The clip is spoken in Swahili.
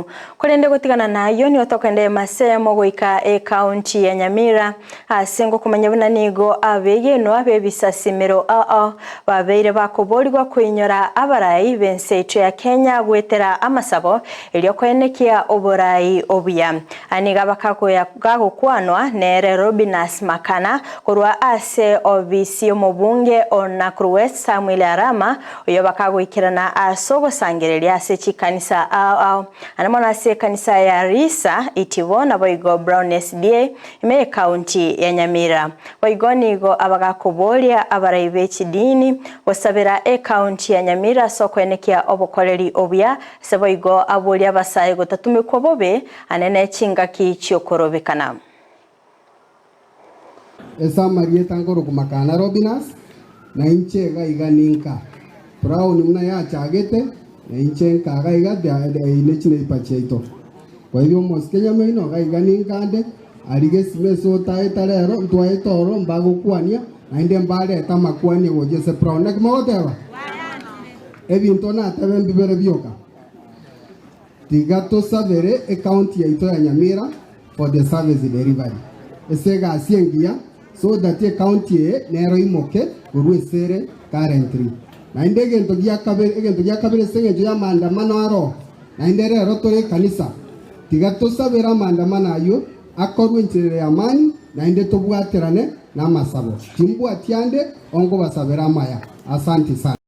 Kisumu. Kurende gutigana nayo ni otokende masemo goika county ya Nyamira asengo kumanya bunanigo abege no abebisasimiro babeire bakoborirwa kwinyora abarayi benseito ya Kenya gwetera amasabo elyo kwenekia oborayi obuya aniga bakagoya gagokwanwa nere Robinas Makana korwa ase obisi omubunge Nakuru West Samuel Arama oyo bakagoikirana asogo sangereria ase chikanisa anamona ase kanisa ya Risa Itibona boigo Brown SDA ime county ya Nyamira boigonigo abagakoboria abarayi b'ekidini bosabira county ya Nyamira sokwenekia obukoleri obuya seboigo abuli abasaye gotatumikwa bobe anene chinga kichiokorobekana esa marieta ngoro kumakana Robinas na inchega iganinka Brown mna ya chagete na inchenka gaiga inechine ipacheito kwa hivyo moskenya meino gaiganinka ande alige simeso taetarero ntwaetoro mbago kwania na inde mbale tamakwania gojese Brown nek mogoteba ebinto na tebembi bere bioka tigato savere county ya ito ya Nyamira for the service delivery esega asiengia so that the county nero imoke urwesere currently na indege ntogia kabere senge ya maandamano aro na indere rotore kanisa tigato savera maandamano ayo akorwe nchire ya mani na inde tobwaterane na masabo timbu atiande ongo basabera maya asante sana.